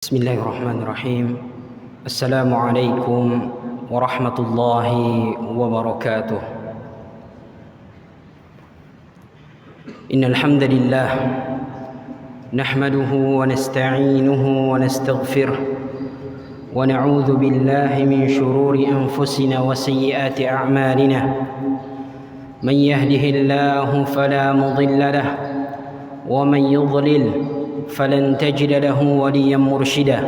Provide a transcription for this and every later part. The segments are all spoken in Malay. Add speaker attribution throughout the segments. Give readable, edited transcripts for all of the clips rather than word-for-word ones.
Speaker 1: Bismillahirrahmanirrahim. Assalamualaikum warahmatullahi wabarakatuh. Innal hamdalillah nahmaduhu wa nasta'inuhu wa nastaghfiruh wa na'udzu billahi min shururi anfusina wa sayyiati a'malina. Man yahdihillahu fala mudilla lahu wa man yudlil فلن تجد له وليا مرشدا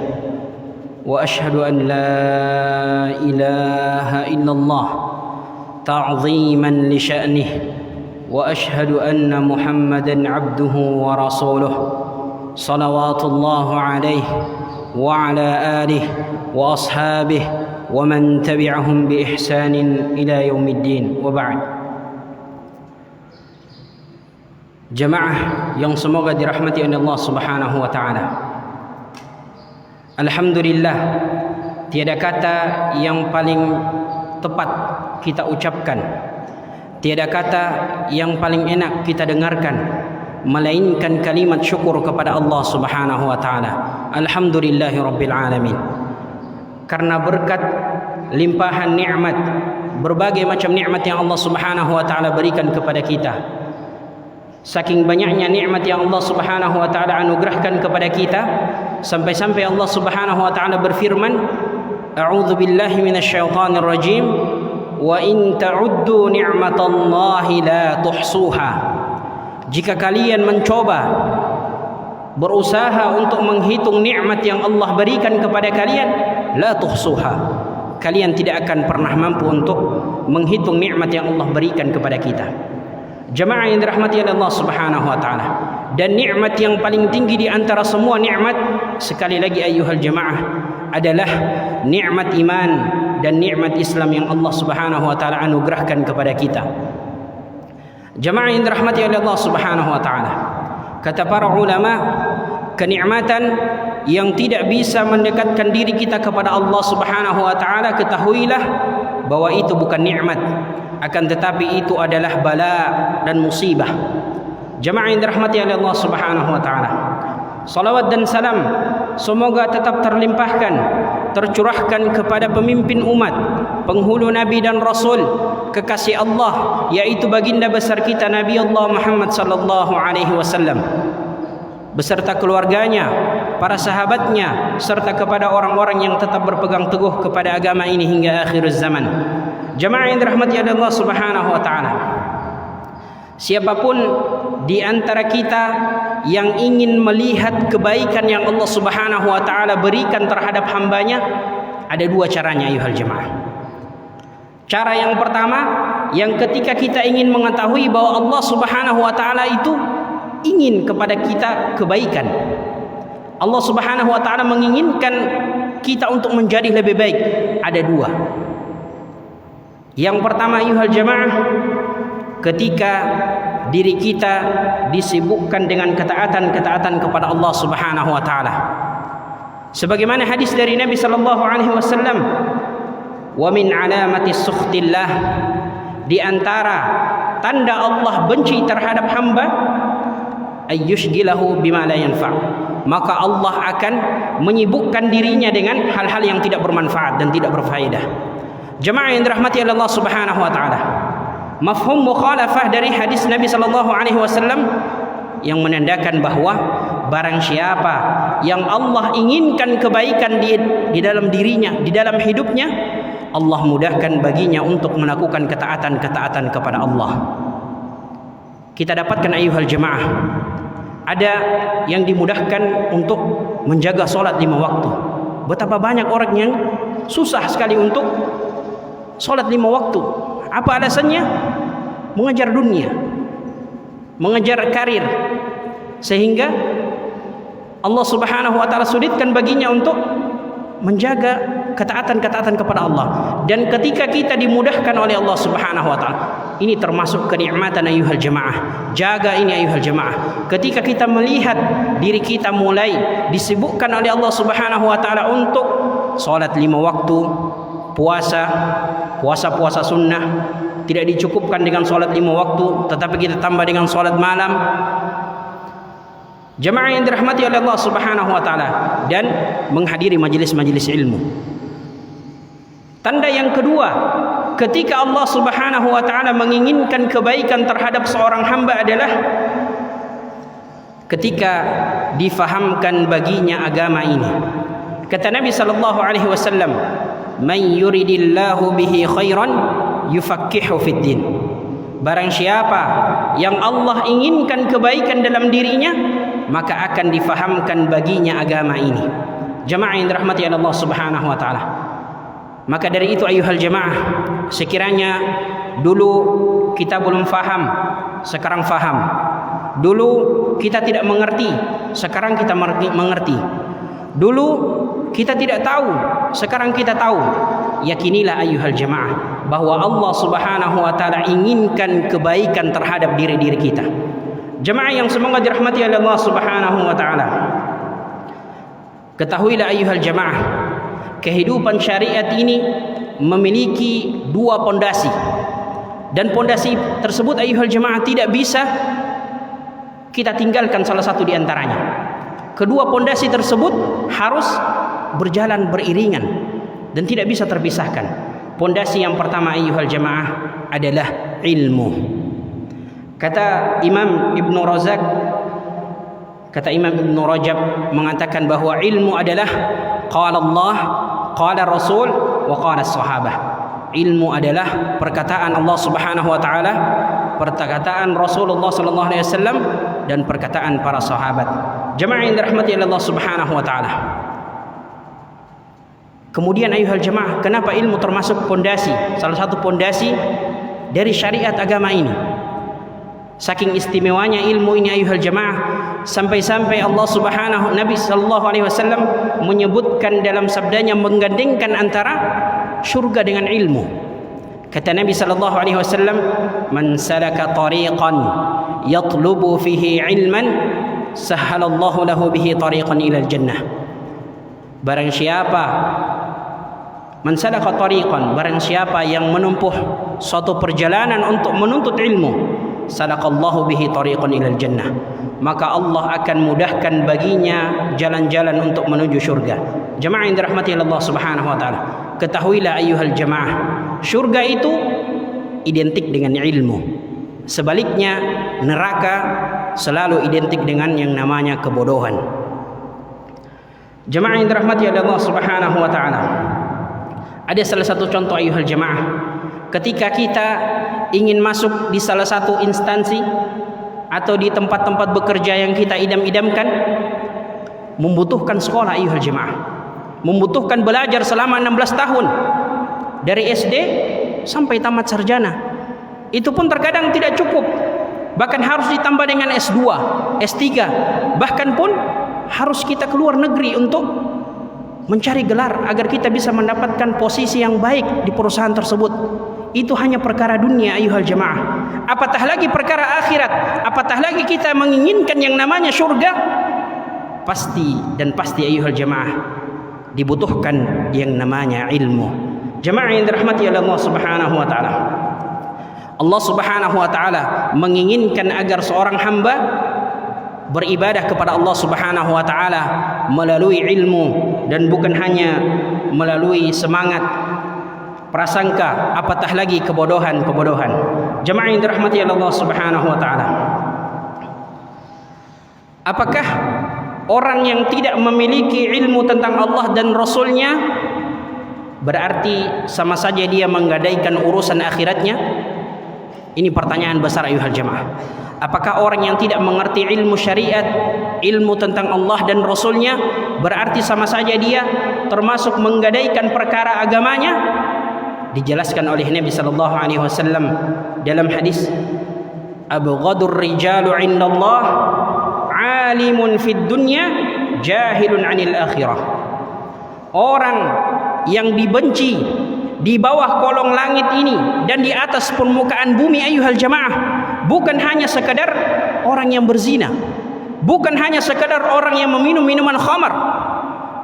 Speaker 1: وأشهد أن لا إله إلا الله تعظيما لشأنه وأشهد أن محمدا عبده ورسوله صلوات الله عليه وعلى آله وأصحابه ومن تبعهم بإحسان إلى يوم الدين وبعد. Jamaah yang semoga dirahmati oleh Allah Subhanahu wa taala. Alhamdulillah, tiada kata yang paling tepat kita ucapkan, tiada kata yang paling enak kita dengarkan melainkan kalimat syukur kepada Allah Subhanahu wa taala. Alhamdulillahirabbil alamin. Karena berkat limpahan nikmat, berbagai macam nikmat yang Allah Subhanahu wa taala berikan kepada kita. Saking banyaknya nikmat yang Allah Subhanahu wa taala anugerahkan kepada kita, sampai-sampai Allah Subhanahu wa taala berfirman, A'udzu billahi minasyaitonir rajim, wa in ta'uddu ni'matallahi la tuhsuha. Jika kalian mencoba berusaha untuk menghitung nikmat yang Allah berikan kepada kalian, la tuhsuha. Kalian tidak akan pernah mampu untuk menghitung nikmat yang Allah berikan kepada kita. Jamaah yang dirahmati oleh Allah Subhanahu wa taala, dan nikmat yang paling tinggi di antara semua nikmat, sekali lagi ayyuhal jamaah, adalah nikmat iman dan nikmat Islam yang Allah Subhanahu wa taala anugerahkan kepada kita. Jamaah yang dirahmati oleh Allah Subhanahu wa taala, kata para ulama, kenikmatan yang tidak bisa mendekatkan diri kita kepada Allah Subhanahu wa taala, ketahuilah bahwa itu bukan nikmat, akan tetapi itu adalah bala dan musibah. Jamaah yang dirahmati oleh Allah Subhanahu wa taala, salawat dan salam semoga tetap terlimpahkan, tercurahkan kepada pemimpin umat, penghulu nabi dan rasul, kekasih Allah, yaitu baginda besar kita Nabi Allah Muhammad sallallahu alaihi wasallam, beserta keluarganya, para sahabatnya, serta kepada orang-orang yang tetap berpegang teguh kepada agama ini hingga akhir zaman. Jamaah yang dirahmati oleh Allah Subhanahu wa taala, siapapun di antara kita yang ingin melihat kebaikan yang Allah Subhanahu wa taala berikan terhadap hambanya, ada dua caranya ayuhal jamaah. Cara yang pertama, yang ketika kita ingin mengetahui bahwa Allah Subhanahu wa taala itu ingin kepada kita kebaikan, Allah Subhanahu wa taala menginginkan kita untuk menjadi lebih baik, ada dua. Yang pertama ayuhal jamaah, ketika diri kita disibukkan dengan ketaatan kepada Allah Subhanahu wa taala. Sebagaimana hadis dari Nabi sallallahu alaihi wasallam, wa min alamati sukhtillah, di antara tanda Allah benci terhadap hamba, ayyushgilahu bima la yanfa', maka Allah akan menyibukkan dirinya dengan hal-hal yang tidak bermanfaat dan tidak berfaedah. Jemaah yang dirahmati oleh Allah Subhanahu wa taala, mafhum mukhalafah dari hadis Nabi sallallahu alaihi wasallam yang menandakan bahwa barang siapa yang Allah inginkan kebaikan di dalam dirinya, di dalam hidupnya, Allah mudahkan baginya untuk melakukan ketaatan kepada Allah. Kita dapatkan ayuhal jemaah, ada yang dimudahkan untuk menjaga solat 5 waktu. Betapa banyak orang yang susah sekali untuk solat 5 waktu. Apa alasannya? Mengejar dunia, mengejar karir, sehingga Allah Subhanahu wa taala sulitkan baginya untuk menjaga ketaatan kepada Allah. Dan ketika kita dimudahkan oleh Allah Subhanahu wa taala, ini termasuk kenikmatan ayuhal jamaah. Jaga ini ayuhal jamaah. Ketika kita melihat diri kita mulai disibukkan oleh Allah Subhanahu wa taala untuk salat 5 waktu, puasa sunnah, tidak dicukupkan dengan salat 5 waktu, tetapi kita tambah dengan salat malam. Jamaah yang dirahmati oleh Allah Subhanahu wa taala, dan menghadiri majelis-majelis ilmu. Tanda yang kedua, ketika Allah Subhanahu wa taala menginginkan kebaikan terhadap seorang hamba adalah ketika difahamkan baginya agama ini. Kata Nabi sallallahu alaihi wasallam, "Man yuridillahu bihi khairan yufaqqihu fid din." Barang siapa yang Allah inginkan kebaikan dalam dirinya, maka akan difahamkan baginya agama ini. Jamaah yang dirahmati Allah Subhanahu wa taala. Maka dari itu ayuhal jamaah, sekiranya dulu kita belum faham, sekarang faham. Dulu kita tidak mengerti, sekarang kita mengerti. Dulu kita tidak tahu, sekarang kita tahu. Yakinilah ayuhal jamaah bahwa Allah Subhanahu wa taala inginkan kebaikan terhadap diri-diri kita. Jamaah yang semoga dirahmati oleh Allah Subhanahu wa taala. Ketahuilah ayuhal jamaah, kehidupan syariat ini memiliki dua pondasi, dan pondasi tersebut ayuhal jamaah tidak bisa kita tinggalkan salah satu di antaranya. Kedua pondasi tersebut harus berjalan beriringan dan tidak bisa terpisahkan. Pondasi yang pertama ayuhal jamaah adalah ilmu. Kata Imam Ibn Razak, kata Imam Ibn Rajab mengatakan bahwa ilmu adalah qala Allah, qala Rasul, wa qala sahabah. Ilmu adalah perkataan Allah Subhanahu wa taala, perkataan Rasulullah sallallahu alaihi wasallam, dan perkataan para sahabat. Jemaah yang dirahmati Allah Subhanahu wa taala. Kemudian ayuhal jemaah, kenapa ilmu termasuk pondasi, salah satu pondasi dari syariat agama ini? Saking istimewanya ilmu ini ayuhal jemaah, sampai-sampai Allah Subhanahu, Nabi sallallahu alaihi wasallam menyebutkan dalam sabdanya menggandengkan antara syurga dengan ilmu. Kata Nabi sallallahu alaihi wasallam, "Man salaka tariqan yatlubu fihi ilman, sahhalallahu lahu bihi tariqan ilal jannah." Barang siapa, man salaka tariqan, barang siapa yang menempuh suatu perjalanan untuk menuntut ilmu, salaqallahu bihi tariqan ilal jannah, maka Allah akan mudahkan baginya jalan-jalan untuk menuju syurga. Jemaah yang dirahmati Allah Subhanahu wa taala, ketahuilah ayuhal jemaah, syurga itu identik dengan ilmu. Sebaliknya neraka selalu identik dengan yang namanya kebodohan. Jemaah yang dirahmati Allah Subhanahu wa taala, ada salah satu contoh ayuhal jemaah, ketika kita ingin masuk di salah satu instansi atau di tempat-tempat bekerja yang kita idam-idamkan, membutuhkan sekolah ayuhal jemaah, membutuhkan belajar selama 16 tahun dari SD sampai tamat sarjana. Itu pun terkadang tidak cukup, bahkan harus ditambah dengan S2, S3, bahkan pun harus kita keluar negeri untuk mencari gelar agar kita bisa mendapatkan posisi yang baik di perusahaan tersebut. Itu hanya perkara dunia ayuhal jemaah, apatah lagi perkara akhirat, apatah lagi kita menginginkan yang namanya syurga. Pasti dan pasti ayuhal jemaah dibutuhkan yang namanya ilmu. Jemaah yang dirahmati oleh Allah Subhanahu wa taala, Allah Subhanahu wa taala menginginkan agar seorang hamba beribadah kepada Allah Subhanahu wa taala melalui ilmu, dan bukan hanya melalui semangat, prasangka, apatah lagi kebodohan-kebodohan. Jemaah yang dirahmati Allah Subhanahu wa taala, apakah orang yang tidak memiliki ilmu tentang Allah dan Rasulnya berarti sama saja dia menggadaikan urusan akhiratnya? Ini pertanyaan besar ayuhal jemaah. Apakah orang yang tidak mengerti ilmu syariat, ilmu tentang Allah dan Rasulnya, berarti sama saja dia termasuk menggadaikan perkara agamanya? Dijelaskan oleh Nabi sallallahu alaihi wasallam dalam hadis, abghadur rijalu indallah alimun fid dunya jahilun 'anil akhirah. Orang yang dibenci di bawah kolong langit ini dan di atas permukaan bumi ayuhal jamaah, bukan hanya sekadar orang yang berzina, bukan hanya sekadar orang yang meminum minuman khamar,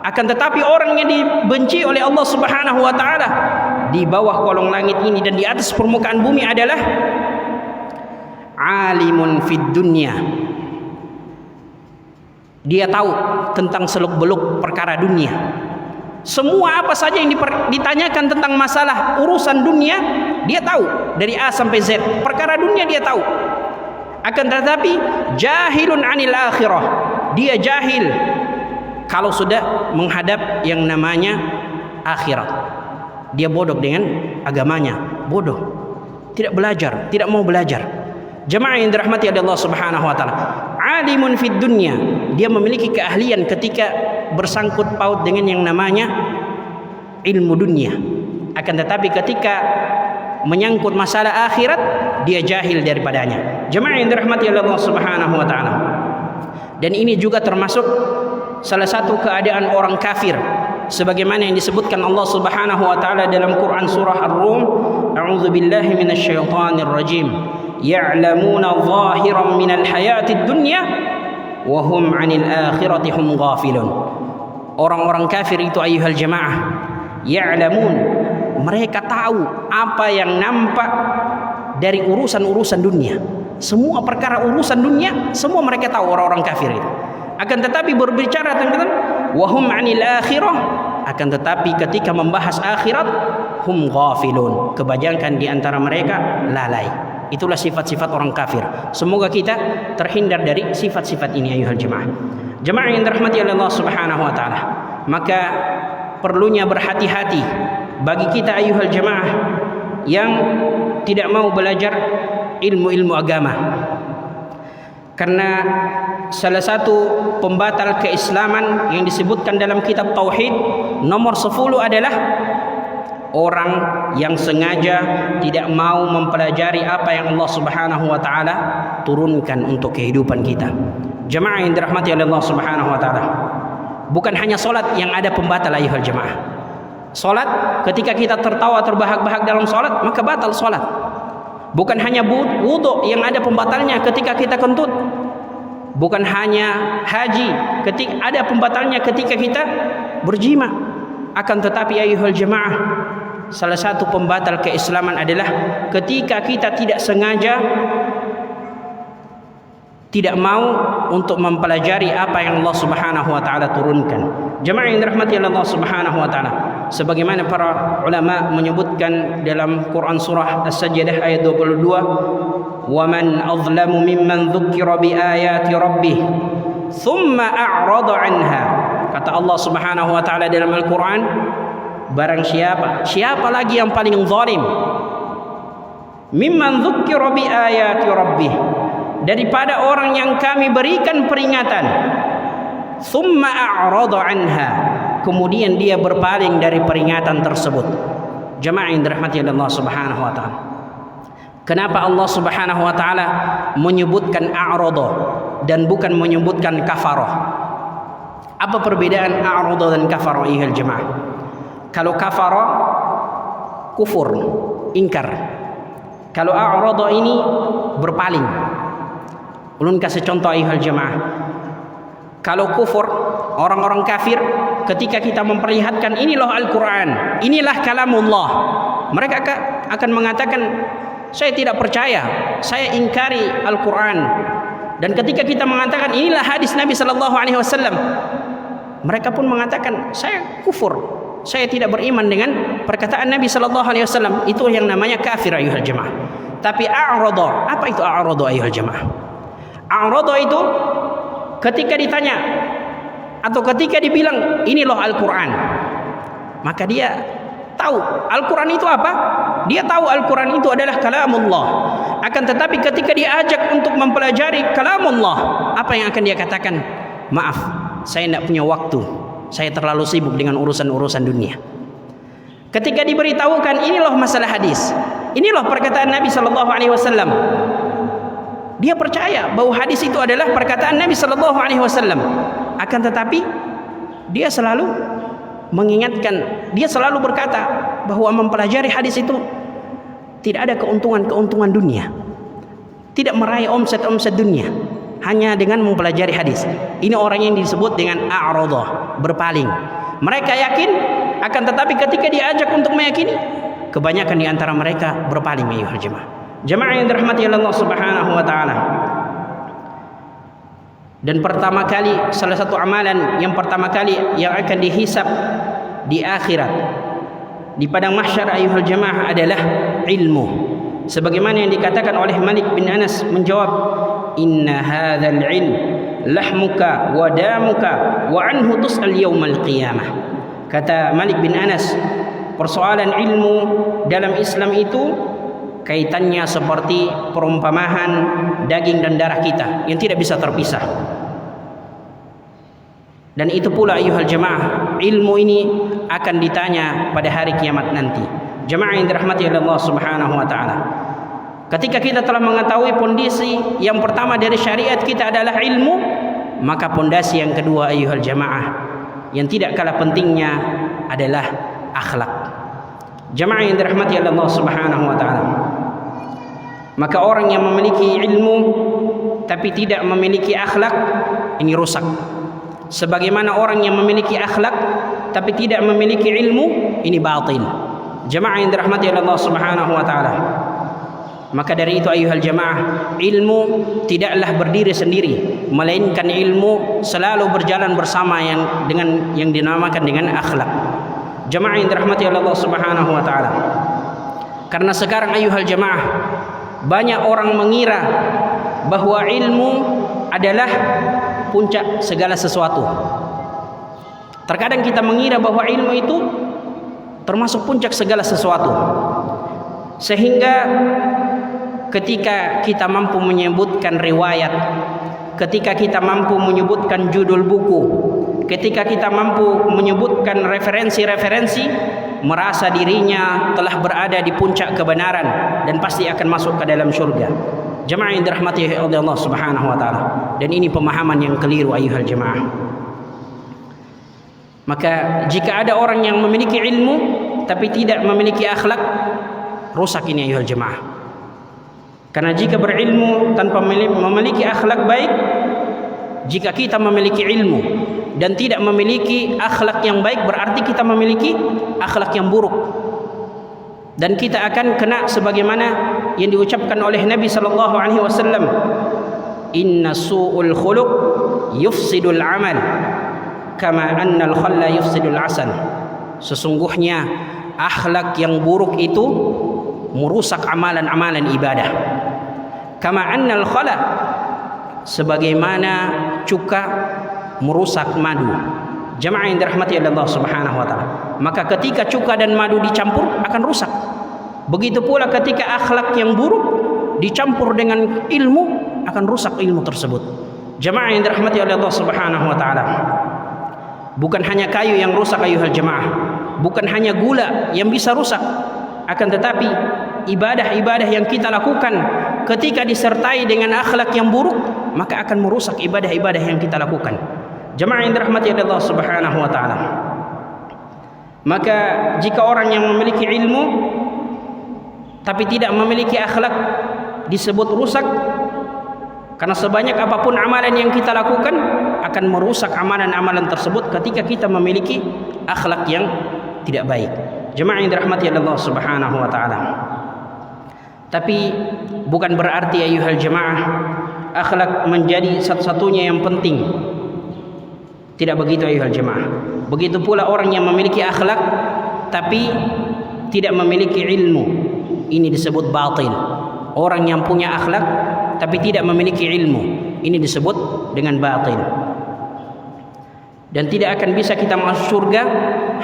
Speaker 1: akan tetapi orang yang dibenci oleh Allah Subhanahu wa taala di bawah kolong langit ini dan di atas permukaan bumi adalah alimun fid dunya Dia tahu tentang seluk-beluk perkara dunia. Semua apa saja yang ditanyakan tentang masalah urusan dunia, dia tahu dari A sampai Z. Perkara dunia dia tahu. Akan tetapi jahilun anil akhirah. Dia jahil kalau sudah menghadap yang namanya akhirat. Dia bodoh dengan agamanya, bodoh. Tidak belajar, tidak mau belajar. Jemaah yang dirahmati oleh Allah Subhanahu wa taala. Alimun fid dunya, dia memiliki keahlian ketika bersangkut paut dengan yang namanya ilmu dunia. Akan tetapi ketika menyangkut masalah akhirat, dia jahil daripadanya. Jemaah yang dirahmati oleh Allah Subhanahu wa taala. Dan ini juga termasuk salah satu keadaan orang kafir, sebagaimana yang disebutkan Allah Subhanahu wa taala dalam Quran surah Ar-Rum, a'udzubillahi minasyaitonir rajim. Ya'lamuna zahiran minal hayatid dunya wa hum 'anil akhirati hum ghafilun. Orang-orang kafir itu ayyuhal jamaah, ya'lamun, mereka tahu apa yang nampak dari urusan-urusan dunia. Semua perkara urusan dunia, semua mereka tahu orang-orang kafir itu. Akan tetapi berbicara tentang wa hum 'anil akhirah, akan tetapi ketika membahas akhirat hum ghafilun, kebanyakan di antara mereka lalai. Itulah sifat-sifat orang kafir. Semoga kita terhindar dari sifat-sifat ini ayuhal jemaah. Jemaah yang dirahmati oleh Allah Subhanahu wa taala. Maka perlunya berhati-hati bagi kita ayuhal jemaah yang tidak mau belajar ilmu-ilmu agama. Karena salah satu pembatal keislaman yang disebutkan dalam kitab Tauhid nomor 10 adalah orang yang sengaja tidak mau mempelajari apa yang Allah Subhanahu wa taala turunkan untuk kehidupan kita. Jemaah yang dirahmati oleh Allah Subhanahu wa taala. Bukan hanya salat yang ada pembatal ayuhal jemaah. Salat ketika kita tertawa terbahak-bahak dalam salat maka batal salat. Bukan hanya wudu yang ada pembatalnya ketika kita kentut. Bukan hanya haji ketika ada pembatalnya ketika kita berjima. Akan tetapi ayuhal jemaah, salah satu pembatal keislaman adalah ketika kita tidak sengaja tidak mau untuk mempelajari apa yang Allah Subhanahu wa taala turunkan. Jemaah yang dirahmati Allah Subhanahu wa taala, sebagaimana para ulama menyebutkan dalam Quran surah As-Sajdah ayat 22, "Wa man azlamu mimman dzukira bi ayati rabbih thumma a'rada 'anha." Kata Allah Subhanahu wa taala dalam Al-Quran, barang siapa lagi yang paling zalim mimman dzukira bi ayati rabbih, daripada orang yang kami berikan peringatan, thumma a'rada 'anha, kemudian dia berpaling dari peringatan tersebut. Jemaah yang dirahmati Allah Subhanahu wa taala, kenapa Allah Subhanahu wa taala menyebutkan a'rada dan bukan menyebutkan kafarah? Apa perbedaan a'rada dan kafarah ayuhal jemaah? Kalau kafarah kufur, ingkar. Kalau a'rada ini berpaling. Ulun kasih contoh ayuhal jemaah. Kalau kufur, orang-orang kafir, ketika kita memperlihatkan inilah Al-Quran, inilah kalamullah, mereka akan mengatakan, saya tidak percaya, saya ingkari Al-Quran. Dan ketika kita mengatakan inilah hadis Nabi SAW, mereka pun mengatakan, saya kufur, saya tidak beriman dengan perkataan Nabi SAW. Itu yang namanya kafir ayuhal jemaah. Tapi a'rada, apa itu a'rada ayuhal jemaah? A'rada itu ketika ditanya atau ketika dibilang inilah Al-Quran, maka dia tahu Al-Quran itu apa? Dia tahu Al-Quran itu adalah kalamullah. Akan tetapi ketika diajak untuk mempelajari kalamullah, apa yang akan dia katakan? Maaf, saya tidak punya waktu, saya terlalu sibuk dengan urusan-urusan dunia. Ketika diberitahukan inilah masalah hadis, inilah perkataan Nabi SAW, dia percaya bahwa hadis itu adalah perkataan Nabi SAW. Akan tetapi dia selalu mengingatkan, dia selalu berkata bahwa mempelajari hadis itu tidak ada keuntungan-keuntungan dunia, tidak meraih omset-omset dunia hanya dengan mempelajari hadis. Ini orang yang disebut dengan a'rada, berpaling. Mereka yakin, akan tetapi ketika diajak untuk meyakini, kebanyakan di antara mereka berpaling ayuhal jemaah. Jemaah yang dirahmati Allah Subhanahu wa taala, Dan pertama kali, salah satu amalan yang pertama kali yang akan dihisab di akhirat, di padang mahsyar ayuhal jamaah, adalah ilmu. Sebagaimana yang dikatakan oleh Malik bin Anas menjawab, inna hadzal ilm lahmuka wa damuka wa anhu tus'al yaumal qiyamah. Kata Malik bin Anas, persoalan ilmu dalam Islam itu kaitannya seperti perumpamaan daging dan darah kita yang tidak bisa terpisah. Dan itu pula ayuhal jamaah, ilmu ini akan ditanya pada hari kiamat nanti. Jamaah yang dirahmati oleh Allah Subhanahu wa taala. Ketika kita telah mengetahui pondasi yang pertama dari syariat kita adalah ilmu, maka pondasi yang kedua ayuhal jamaah yang tidak kalah pentingnya adalah akhlak. Jamaah yang dirahmati oleh Allah Subhanahu wa taala. Maka orang yang memiliki ilmu tapi tidak memiliki akhlak, ini rusak. Sebagaimana orang yang memiliki akhlak tapi tidak memiliki ilmu, ini batil. Jamaah yang dirahmati oleh Allah Subhanahu wa taala. Maka dari itu ayuhal jamaah, ilmu tidaklah berdiri sendiri, melainkan ilmu selalu berjalan bersama yang dinamakan dengan akhlak. Jamaah yang dirahmati oleh Allah Subhanahu wa taala. Karena sekarang ayuhal jamaah, banyak orang mengira bahwa ilmu adalah puncak segala sesuatu. Terkadang kita mengira bahwa ilmu itu termasuk puncak segala sesuatu, sehingga ketika kita mampu menyebutkan riwayat, ketika kita mampu menyebutkan judul buku, ketika kita mampu menyebutkan referensi-referensi, merasa dirinya telah berada di puncak kebenaran dan pasti akan masuk ke dalam syurga. Jemaah yang dirahmati oleh Allah Subhanahu wa taala. Dan ini pemahaman yang keliru ayuhal jemaah. Maka jika ada orang yang memiliki ilmu tapi tidak memiliki akhlak, rusak ini ayuhal jemaah. Karena jika berilmu tanpa memiliki akhlak baik, jika kita memiliki ilmu dan tidak memiliki akhlak yang baik, berarti kita memiliki akhlak yang buruk. Dan kita akan kena sebagaimana yang diucapkan oleh Nabi sallallahu alaihi wasallam, inna su'ul khuluq yufsidul amal kama anna al-khalla yufsidul asal. Sesungguhnya akhlak yang buruk itu merusak amalan-amalan ibadah. Kama anna al-khalla, sebagaimana cuka merusak madu. Jamaah yang dirahmati oleh Allah Subhanahu wa taala. Maka ketika cuka dan madu dicampur akan rusak. Begitu pula ketika akhlak yang buruk dicampur dengan ilmu akan rusak ilmu tersebut. Jamaah yang dirahmati oleh Allah Subhanahu wa taala. Bukan hanya kayu yang rusak ayuhal jamaah, bukan hanya gula yang bisa rusak, akan tetapi ibadah-ibadah yang kita lakukan ketika disertai dengan akhlak yang buruk, maka akan merusak ibadah-ibadah yang kita lakukan. Jemaah yang dirahmati oleh Allah Subhanahu wa taala. Maka jika orang yang memiliki ilmu tapi tidak memiliki akhlak disebut rusak, karena sebanyak apapun amalan yang kita lakukan akan merusak amalan-amalan tersebut ketika kita memiliki akhlak yang tidak baik. Jemaah yang dirahmati oleh Allah Subhanahu wa taala. Tapi bukan berarti ayuhal jemaah akhlak menjadi satu-satunya yang penting. Tidak begitu ayuhal jemaah. Begitu pula orang yang memiliki akhlak tapi tidak memiliki ilmu, ini disebut batil. Orang yang punya akhlak tapi tidak memiliki ilmu, ini disebut dengan batil. Dan tidak akan bisa kita masuk surga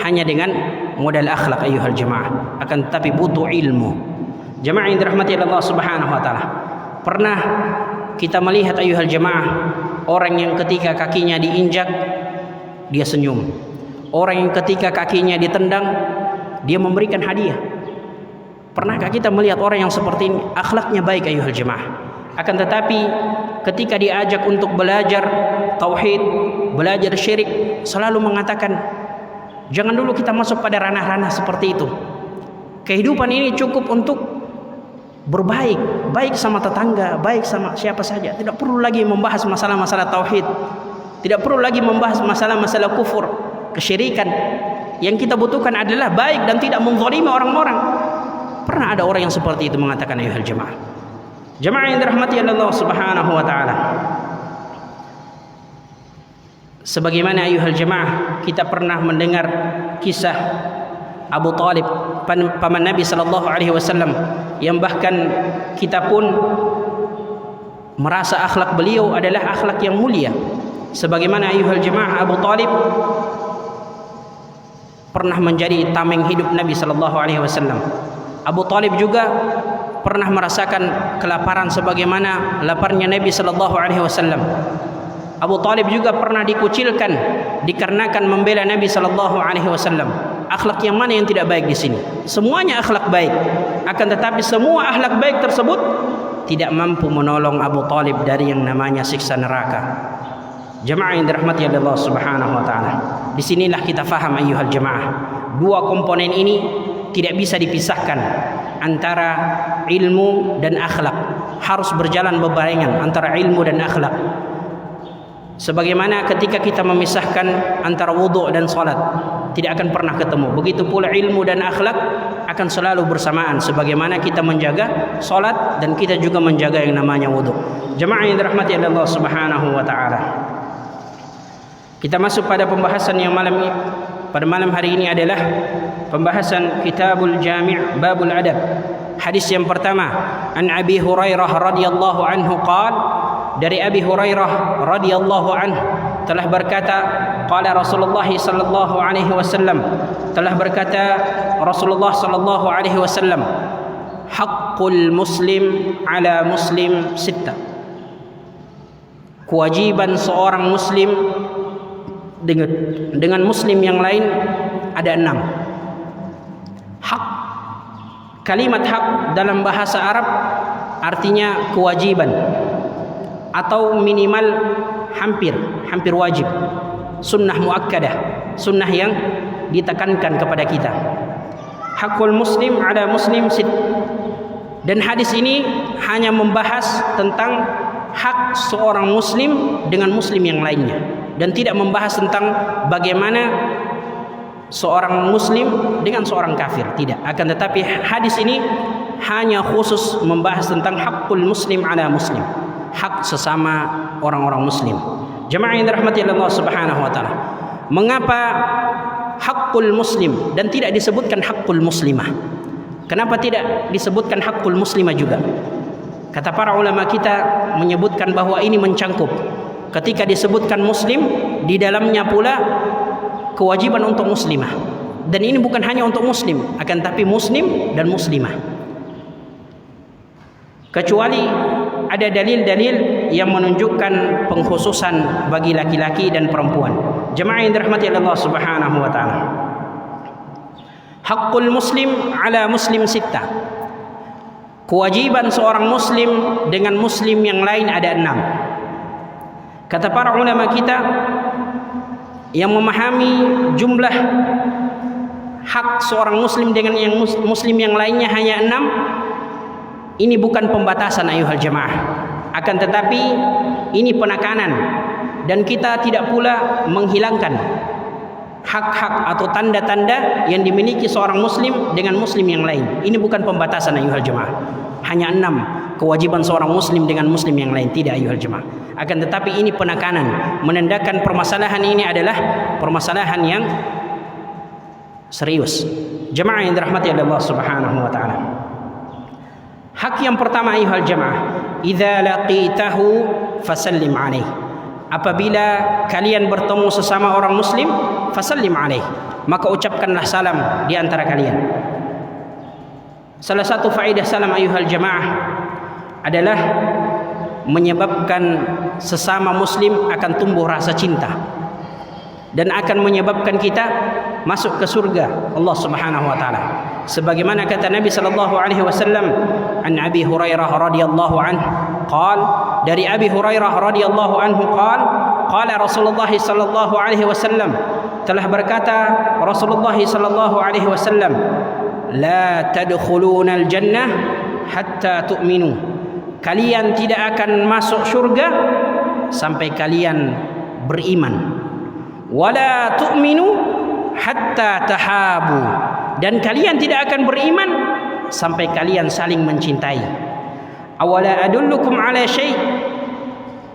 Speaker 1: hanya dengan modal akhlak ayuhal jemaah, akan tetapi butuh ilmu. Jemaah yang dirahmati Allah Subhanahu wa taala. Pernah kita melihat ayuhal jemaah orang yang ketika kakinya diinjak dia senyum, orang yang ketika kakinya ditendang dia memberikan hadiah. Pernahkah kita melihat orang yang seperti ini? Akhlaknya baik ayuhal jemaah. Akan tetapi ketika diajak untuk belajar tauhid, belajar syirik, selalu mengatakan jangan dulu kita masuk pada ranah-ranah seperti itu. Kehidupan ini cukup untuk berbaik, baik sama tetangga, baik sama siapa saja. Tidak perlu lagi membahas masalah-masalah tauhid, tidak perlu lagi membahas masalah-masalah kufur, kesyirikan. Yang kita butuhkan adalah baik dan tidak menzalimi orang-orang. Pernah ada orang yang seperti itu mengatakan ayuhal jemaah. Jemaah yang dirahmati Allah Subhanahu wa taala. Sebagaimana ayuhal jamaah, kita pernah mendengar kisah Abu Talib, paman Nabi sallallahu alaihi wasallam, yang bahkan kita pun merasa akhlak beliau adalah akhlak yang mulia. Sebagaimana ayuhal jamaah, Abu Talib pernah menjadi tameng hidup Nabi sallallahu alaihi wasallam. Abu Talib juga pernah merasakan kelaparan sebagaimana laparnya Nabi sallallahu alaihi wasallam. Abu Talib juga pernah dikucilkan dikarenakan membela Nabi sallallahu alaihi wasallam. Akhlak yang mana yang tidak baik di sini? Semuanya akhlak baik. Akan tetapi semua akhlak baik tersebut tidak mampu menolong Abu Talib dari yang namanya siksa neraka. Jemaah yang dirahmati Allah Subhanahu wa taala. Disinilah kita faham ayuhal jemaah, dua komponen ini tidak bisa dipisahkan antara ilmu dan akhlak. Harus berjalan berbarengan antara ilmu dan akhlak. Sebagaimana ketika kita memisahkan antara wudhu dan salat, tidak akan pernah ketemu. Begitu pula ilmu dan akhlak akan selalu bersamaan. Sebagaimana kita menjaga salat dan kita juga menjaga yang namanya wudhu. Jemaah yang dirahmati Allah Subhanahu wa taala. Kita masuk pada pembahasan yang pada malam hari ini adalah pembahasan Kitabul Jami' Babul Adab. Hadis yang pertama, an Abi Hurairah radhiyallahu anhu qala, dari Abi Hurairah radhiyallahu anhu telah berkata, qala Rasulullah sallallahu alaihi wasallam, telah berkata Rasulullah sallallahu alaihi wasallam, haqqul muslim ala muslim sittah. Kewajiban seorang muslim dengan muslim yang lain ada 6. Hak, kalimat hak dalam bahasa Arab artinya kewajiban atau minimal hampir wajib, sunnah muakkadah, sunnah yang ditekankan kepada kita. Hakul muslim ala muslim sit. Dan hadis ini hanya membahas tentang hak seorang muslim dengan muslim yang lainnya, dan tidak membahas tentang bagaimana seorang muslim dengan seorang kafir, tidak. Akan tetapi hadis ini hanya khusus membahas tentang hakul muslim ala muslim, hak sesama orang-orang muslim. Jemaah yang dirahmati Allah Subhanahu wa taala, mengapa hakul muslim dan tidak disebutkan hakul muslimah? Kenapa tidak disebutkan hakul muslimah juga? Kata para ulama kita menyebutkan bahwa ini mencangkup. Ketika disebutkan muslim, di dalamnya pula kewajiban untuk muslimah. Dan ini bukan hanya untuk muslim, akan tapi muslim dan muslimah. Kecuali ada dalil-dalil yang menunjukkan pengkhususan bagi laki-laki dan perempuan. Jemaah yang dirahmati Allah Subhanahu wa taala. Haqqul muslim ala muslim sittah. Kewajiban seorang muslim dengan muslim yang lain ada 6. Kata para ulama kita yang memahami jumlah hak seorang muslim dengan yang muslim yang lainnya hanya 6. Ini bukan pembatasan ayuhal jamaah, akan tetapi ini penekanan, dan kita tidak pula menghilangkan hak-hak atau tanda-tanda yang dimiliki seorang muslim dengan muslim yang lain. Ini bukan pembatasan ayuhal jamaah, hanya 6 kewajiban seorang muslim dengan muslim yang lain, tidak ayuhal jamaah. Akan tetapi ini penekanan, menandakan permasalahan ini adalah permasalahan yang serius. Jemaah yang dirahmati Allah Subhanahu wa taala. Hak yang pertama ayuhal jamaah, idza laqitahu fasallim alaih. Apabila kalian bertemu sesama orang muslim, fasallim alaih, maka ucapkanlah salam di antara kalian. Salah satu faedah salam ayuhal jamaah adalah menyebabkan sesama muslim akan tumbuh rasa cinta, dan akan menyebabkan kita masuk ke surga Allah Subhanahu wa taala. Sebagaimana kata Nabi sallallahu alaihi wasallam, an Abi Hurairah radhiyallahu anhu qala, dari Abi Hurairah radhiyallahu anhu qala Rasulullah sallallahu alaihi wasallam, telah berkata Rasulullah sallallahu alaihi wasallam, la tadkhulunal jannah hatta tu'minu. Kalian tidak akan masuk surga sampai kalian beriman. Wala tu'minu hatta tahabu. Dan kalian tidak akan beriman sampai kalian saling mencintai. Awala adullukum ala syai'.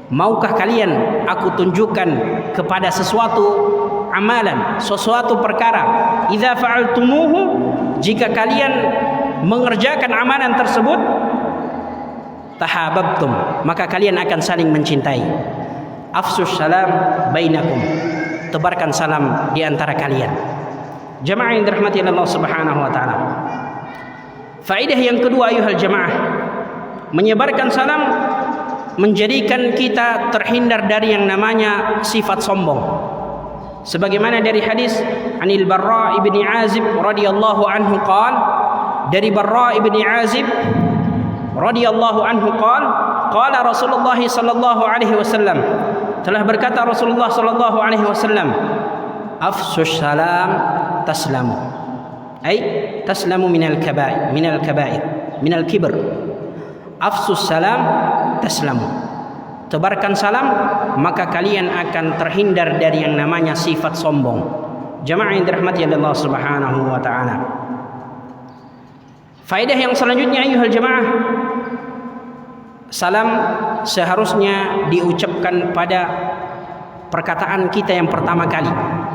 Speaker 1: maukah kalian aku tunjukkan kepada sesuatu amalan, sesuatu perkara, idza fa'altumuhu, jika kalian mengerjakan amalan tersebut, tahabbtum, maka kalian akan saling mencintai. Afsus salam bainakum, tebarkan salam di antara kalian. Jamaah yang dirahmati Allah Subhanahu wa taala. Faedah yang kedua ayuhal jamaah, menyebarkan salam menjadikan kita terhindar dari yang namanya sifat sombong. Sebagaimana dari hadis Anil Barra ibni Azib radhiyallahu anhu qala, dari Barra ibni Azib radhiyallahu anhu qala Rasulullah sallallahu alaihi wasallam, telah berkata Rasulullah sallallahu alaihi wasallam, afsus salam taslamu, ay taslamu minal kaba'ir, minal kibr. Afsus salam taslamu, tebarkan salam maka kalian akan terhindar dari yang namanya sifat sombong. Jamaah yang dirahmati Allah Subhanahu wa taala. Faedah yang selanjutnya ayuhal jamaah, salam seharusnya diucapkan pada perkataan kita yang pertama kali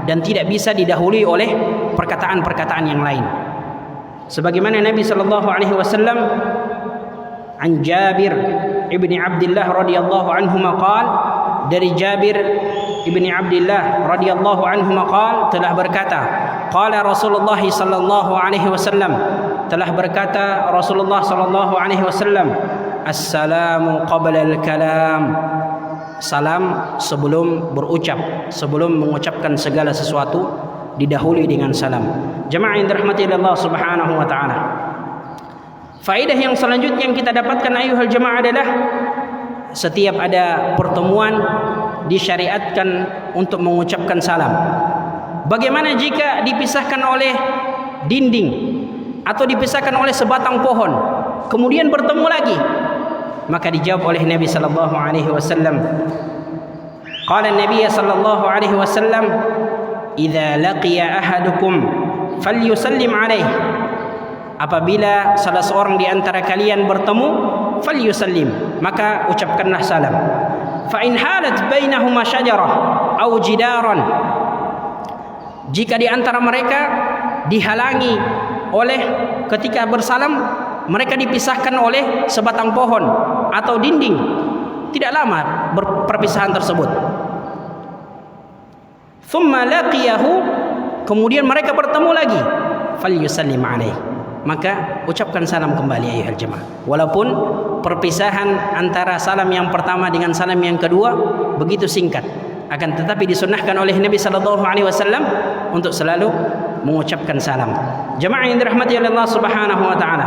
Speaker 1: dan tidak bisa didahului oleh perkataan-perkataan yang lain. Sebagaimana Nabi sallallahu alaihi wasallam an Jabir ibni Abdullah radhiyallahu anhu qala, dari Jabir ibni Abdullah radhiyallahu anhu qala, telah berkata, qala Rasulullah sallallahu alaihi wasallam, telah berkata Rasulullah sallallahu alaihi wasallam, assalamu qabla al-kalam, salam sebelum berucap, sebelum mengucapkan segala sesuatu didahului dengan salam. Jemaah yang dirahmati Allah Subhanahu wa taala. Faedah yang selanjutnya yang kita dapatkan ayuhal jemaah adalah setiap ada pertemuan disyariatkan untuk mengucapkan salam. Bagaimana jika dipisahkan oleh dinding atau dipisahkan oleh sebatang pohon, kemudian bertemu lagi? Maka dijawab oleh Nabi sallallahu alaihi wasallam, qala Nabi sallallahu alaihi wasallam, idza laqiya ahadukum falyusallim alaihi, apabila salah seorang di antara kalian bertemu, falyusallim, maka ucapkanlah salam. Fa in halat bainahuma syajarah aw jidaran, jika di antara mereka dihalangi oleh, ketika bersalam mereka dipisahkan oleh sebatang pohon atau dinding, tidak lama perpisahan tersebut. Thumma laqiyahu, kemudian mereka bertemu lagi, falyusallim alaihi, maka ucapkan salam kembali ayuhal jemaah. Walaupun perpisahan antara salam yang pertama dengan salam yang kedua begitu singkat, akan tetapi disunnahkan oleh Nabi sallallahu alaihi wasallam untuk selalu mengucapkan salam. Jemaah yang dirahmati oleh Allah Subhanahu wa taala,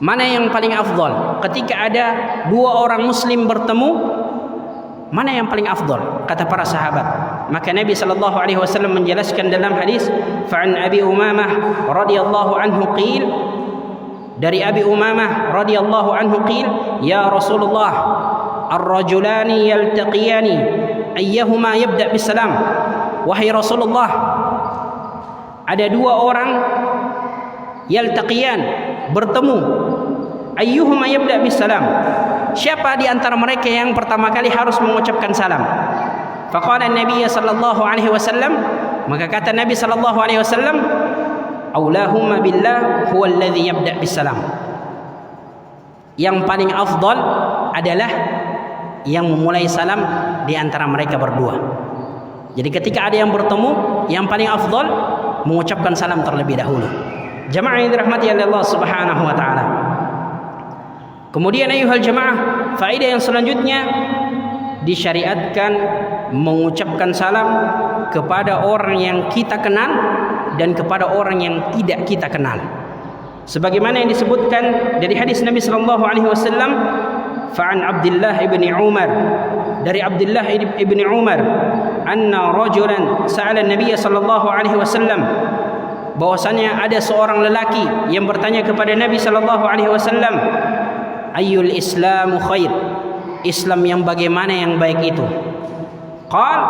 Speaker 1: mana yang paling afdal ketika ada dua orang muslim bertemu? Mana yang paling afdal? Kata para sahabat. Maka Nabi sallallahu alaihi wasallam menjelaskan dalam hadis, fa'an Abi Umamah radhiyallahu anhu qil, dari Abi Umamah radhiyallahu anhu qil, ya Rasulullah, ar-rajulani yaltaqiyani ayyuhuma yabda bisalam. Wahai Rasulullah, ada dua orang yaltaqiyan, bertemu, ayyuhuma yabda bisalam, siapa di antara mereka yang pertama kali harus mengucapkan salam? Faqala Nabi sallallahu alaihi wasallam, maka kata Nabi sallallahu alaihi wasallam, aulahumma billah huwa alladhi yabda bisalam, yang paling afdal adalah yang memulai salam di antara mereka berdua. Jadi ketika ada yang bertemu, yang paling afdal mengucapkan salam terlebih dahulu. Jemaah yang dirahmati Allah Subhanahu wa taala. Kemudian ayuhal jemaah, faedah yang selanjutnya, disyariatkan mengucapkan salam kepada orang yang kita kenal dan kepada orang yang tidak kita kenal. Sebagaimana yang disebutkan dari hadis Nabi sallallahu alaihi wasallam, fa'an Abdullah ibni Umar, dari Abdullah ibni Umar, anna rajulan sa'ala Nabi sallallahu alaihi wasallam, bahwasanya ada seorang lelaki yang bertanya kepada Nabi sallallahu alaihi wasallam, ayyul islamu khair, Islam yang bagaimana yang baik itu? Qal,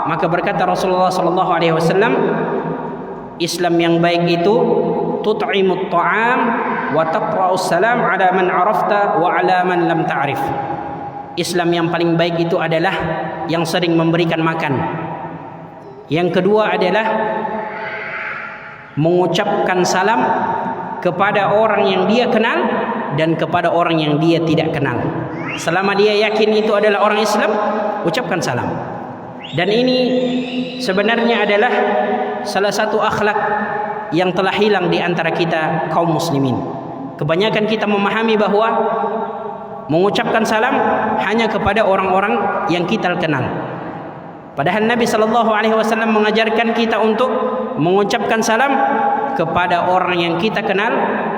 Speaker 1: maka berkata Rasulullah sallallahu alaihi wasallam, Islam yang baik itu tut'imut ta'am wa taqra'us salam ala man 'arafta wa ala man lam ta'rif. Islam yang paling baik itu adalah yang sering memberikan makan. Yang kedua adalah mengucapkan salam kepada orang yang dia kenal dan kepada orang yang dia tidak kenal. Selama dia yakin itu adalah orang Islam, ucapkan salam. Dan ini sebenarnya adalah salah satu akhlak yang telah hilang di antara kita kaum muslimin. Kebanyakan kita memahami bahwa mengucapkan salam hanya kepada orang-orang yang kita kenal. Padahal Nabi SAW mengajarkan kita untuk mengucapkan salam kepada orang yang kita kenal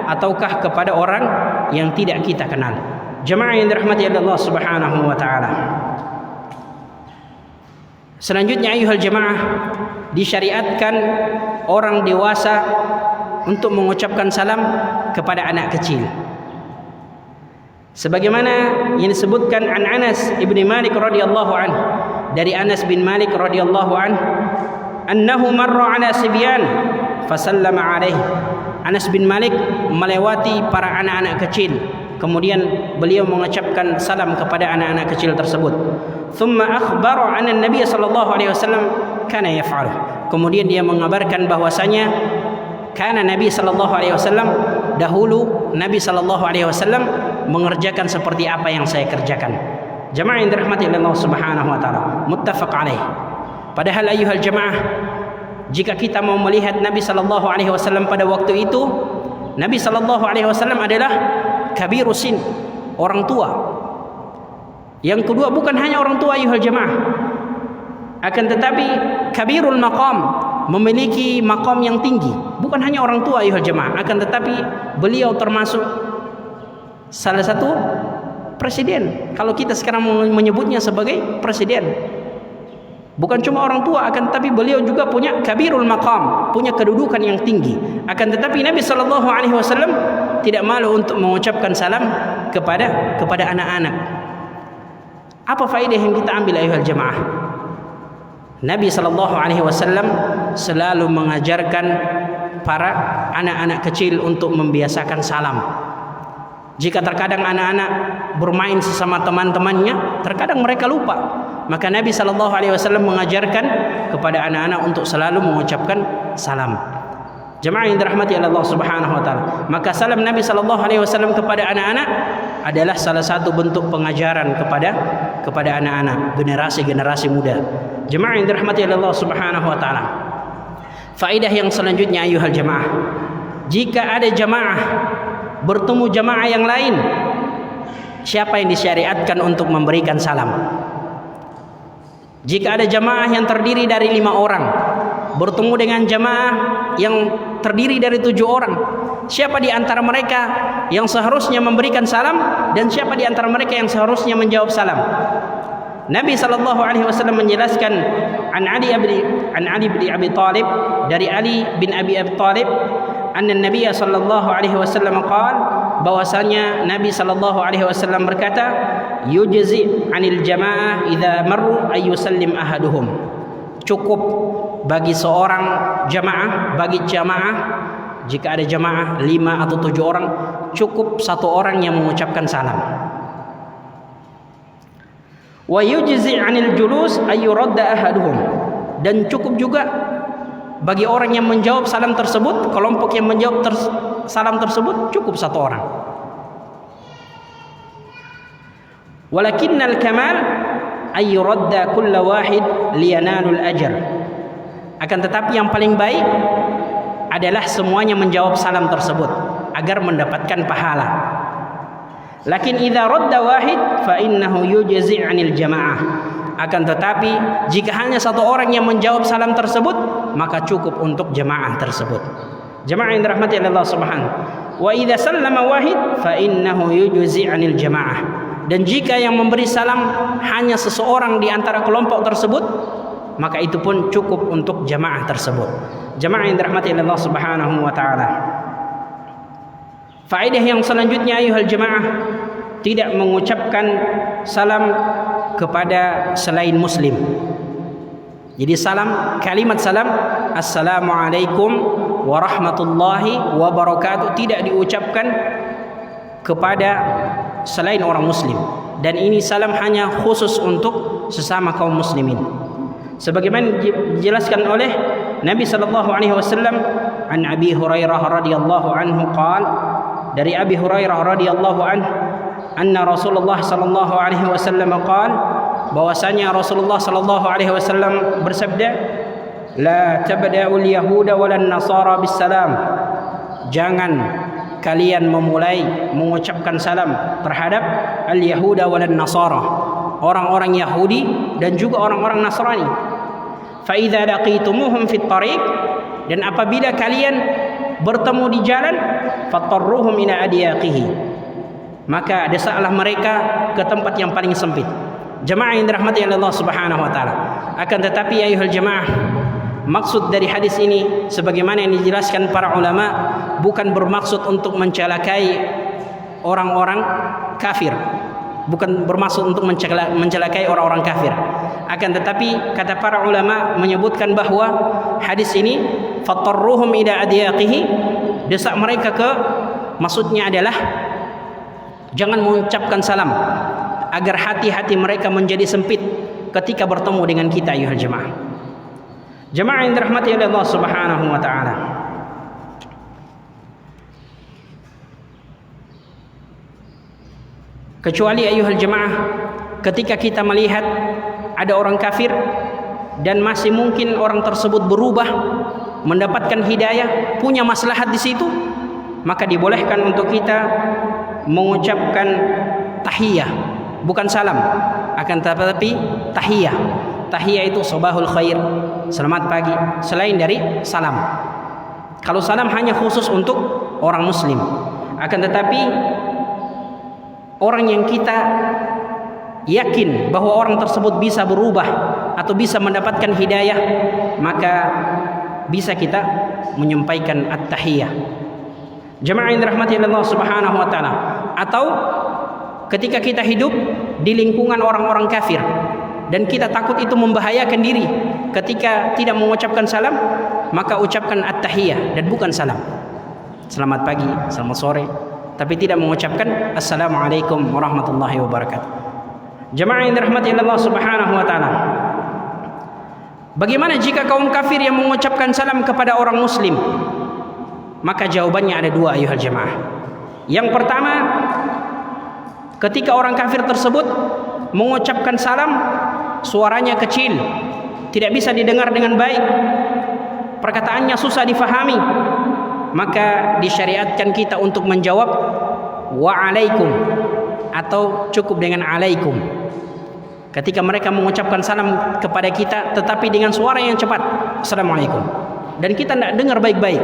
Speaker 1: ataukah kepada orang yang tidak kita kenal. Jemaah yang dirahmati Allah Subhanahu wa taala. Selanjutnya ayuhal jemaah, disyariatkan orang dewasa untuk mengucapkan salam kepada anak kecil. Sebagaimana yang disebutkan an Anas ibn Malik radhiyallahu anhu, dari Anas bin Malik radhiyallahu anhu, annahu marra ala sibyan fasallama alaihi. Anas bin Malik melewati para anak-anak kecil, kemudian beliau mengucapkan salam kepada anak-anak kecil tersebut. Thumma akhbara anna Nabi sallallahu alaihi wasallam kana yaf'al. Kemudian dia mengabarkan bahwasanya karena Nabi sallallahu alaihi wasallam, dahulu Nabi sallallahu alaihi wasallam mengerjakan seperti apa yang saya kerjakan. Jemaah yang dirahmati Allah Subhanahu wa taala, muttafaq alaih. Padahal ayuhal jemaah, jika kita mau melihat Nabi sallallahu alaihi wasallam pada waktu itu, Nabi sallallahu alaihi wasallam adalah kabirusin, orang tua. Yang kedua, bukan hanya orang tua ayuhal jemaah, akan tetapi kabirul maqam, memiliki maqam yang tinggi. Bukan hanya orang tua ayuhal jemaah, akan tetapi beliau termasuk salah satu presiden. Kalau kita sekarang menyebutnya sebagai presiden, bukan cuma orang tua, akan tetapi beliau juga punya kabirul maqam, punya kedudukan yang tinggi. Akan tetapi Nabi sallallahu alaihi wasallam tidak malu untuk mengucapkan salam kepada anak-anak. Apa faedah yang kita ambil ayuhal jemaah? Nabi sallallahu alaihi wasallam selalu mengajarkan para anak-anak kecil untuk membiasakan salam. Jika terkadang anak-anak bermain sesama teman-temannya, terkadang mereka lupa, maka Nabi sallallahu alaihi wasallam mengajarkan kepada anak-anak untuk selalu mengucapkan salam. Jemaah yang dirahmati Allah Subhanahu wa taala, maka salam Nabi sallallahu alaihi wasallam kepada anak-anak adalah salah satu bentuk pengajaran kepada anak-anak, generasi muda. Jemaah yang dirahmati Allah Subhanahu wa taala. Faedah yang selanjutnya ayuhal jemaah, jika ada jemaah bertemu jemaah yang lain, siapa yang disyariatkan untuk memberikan salam? Jika ada jemaah yang terdiri dari 5 orang bertemu dengan jemaah yang terdiri dari 7 orang, siapa di antara mereka yang seharusnya memberikan salam dan siapa di antara mereka yang seharusnya menjawab salam? Nabi sallallahu alaihi wasallam menjelaskan an Ali bin Abi Thalib, dari Ali bin Abi Thalib, anna Nabi sallallahu alaihi wasallam qala, bahwasanya Nabi sallallahu alaihi wasallam berkata, yujzi 'anil jamaah idza marru ay yusallim ahaduhum. Cukup bagi seorang jamaah, jika ada jamaah 5 atau 7 orang, cukup 1 orang yang mengucapkan salam. Wa yujzi 'anil julus ay yuradda ahaduhum. Dan cukup juga bagi orang yang menjawab salam tersebut, kelompok yang menjawab salam tersebut, cukup 1 orang. Walakinnal kamal ay yuradda kullu wahid liyanalul ajr. Akan tetapi yang paling baik adalah semuanya menjawab salam tersebut agar mendapatkan pahala. Lakin idza radda wahid fa innahu yujzi 'anil jamaah. Akan tetapi jika hanya 1 orang yang menjawab salam tersebut, maka cukup untuk jemaah tersebut. Jemaah yang dirahmati Allah Subhanahu. Wa idza sallama wahid fa innahu yujzi 'anil jamaah. Dan jika yang memberi salam hanya seseorang di antara kelompok tersebut, maka itu pun cukup untuk jemaah tersebut. Jemaah yang dirahmati Allah Subhanahu wa taala. Faedah yang selanjutnya ayuhal jemaah, tidak mengucapkan salam kepada selain muslim. Jadi salam, kalimat salam, assalamualaikum warahmatullahi wabarakatuh, tidak diucapkan kepada selain orang muslim. dan ini salam hanya khusus untuk sesama kaum muslimin. Sebagaimana dijelaskan oleh Nabi sallallahu alaihi wasallam, an Abi Hurairah radhiyallahu anhu qala, dari Abi Hurairah radhiyallahu anhu, anna Rasulullah sallallahu alaihi wasallam qala, bahwasanya Rasulullah sallallahu alaihi wasallam bersabda, la tabda'ul yahuda walan nasara bis salam, jangan kalian memulai mengucapkan salam terhadap al yahuda walan nasara, orang-orang Yahudi dan juga orang-orang Nasrani. Fa idza laqitumuhum fit tariq, dan apabila kalian bertemu di jalan, fatarruhum ila adyaqihi, maka desaklah mereka ke tempat yang paling sempit. Jemaah yang dirahmati Allah Subhanahu wa taala. Akan tetapi ayuhal jemaah, maksud dari hadis ini sebagaimana yang dijelaskan para ulama, bukan bermaksud untuk mencelakai orang-orang kafir, bukan bermaksud untuk mencelakai orang-orang kafir. Akan tetapi kata para ulama menyebutkan bahwa hadis ini fatarruhum ila adyaqihi, desak mereka ke, maksudnya adalah jangan mengucapkan salam agar hati-hati mereka menjadi sempit ketika bertemu dengan kita ayuhal jemaah. Jemaah yang dirahmati oleh Allah Subhanahu wa taala. Kecuali ayuhal jemaah, ketika kita melihat ada orang kafir dan masih mungkin orang tersebut berubah, mendapatkan hidayah, punya maslahat di situ, maka dibolehkan untuk kita mengucapkan tahiyah, bukan salam, akan tetapi tahiyah. Tahiyah itu sabahul khair, selamat pagi, selain dari salam. Kalau salam hanya khusus untuk orang muslim. Akan tetapi orang yang kita yakin bahwa orang tersebut bisa berubah atau bisa mendapatkan hidayah, maka bisa kita menyampaikan at-tahiyah. Jemaah yang dirahmati Allah Subhanahu wa taala. Atau ketika kita hidup di lingkungan orang-orang kafir dan kita takut itu membahayakan diri, ketika tidak mengucapkan salam, maka ucapkan at-tahiyah dan bukan salam. Selamat pagi, selamat sore, tapi tidak mengucapkan assalamualaikum warahmatullahi wabarakatuh. Jemaah yang dirahmati Allah Subhanahu wa taala. Bagaimana jika kaum kafir yang mengucapkan salam kepada orang muslim? Maka jawabannya ada dua ayuhal jemaah. Yang pertama, ketika orang kafir tersebut mengucapkan salam, suaranya kecil, tidak bisa didengar dengan baik, perkataannya susah difahami, maka disyariatkan kita untuk menjawab wa'alaikum atau cukup dengan alaikum. Ketika mereka mengucapkan salam kepada kita tetapi dengan suara yang cepat, assalamualaikum, dan kita tidak dengar baik-baik,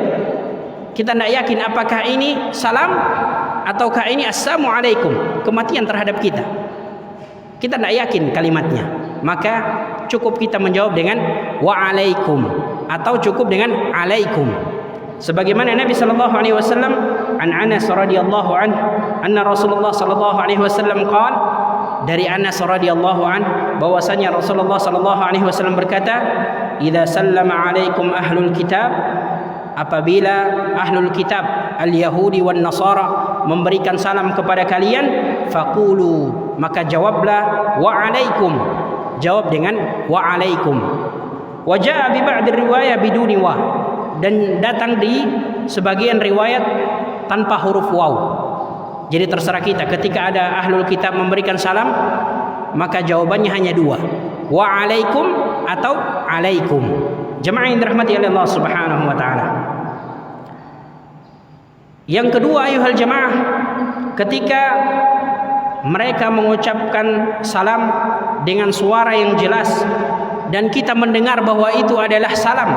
Speaker 1: kita tidak yakin apakah ini salam ataukah ini assalamualaikum, kematian terhadap kita, kita tidak yakin kalimatnya, maka cukup kita menjawab dengan wa'alaikum atau cukup dengan alaikum. Sebagaimana Nabi sallallahu alaihi wasallam, an Anas radhiyallahu anhu, anna Rasulullah sallallahu alaihi wasallam qala, dari Anas radhiyallahu anhu bahwasanya Rasulullah sallallahu alaihi wasallam berkata, idza sallama alaikum ahlul kitab, apabila ahlul kitab al-yahudi wan nasara memberikan salam kepada kalian, faqulu, maka jawablah wa'alaikum, jawab dengan wa'alaikum. Wa jaa bi ba'd riwayah biduni wa, dan datang di sebagian riwayat tanpa huruf waw. Jadi terserah kita, ketika ada ahlul kitab memberikan salam, maka jawabannya hanya dua, wa'alaikum atau alaikum. Jemaah yang dirahmati oleh Allah Subhanahu wa taala. Yang kedua ayuhal jemaah, ketika mereka mengucapkan salam dengan suara yang jelas dan kita mendengar bahwa itu adalah salam,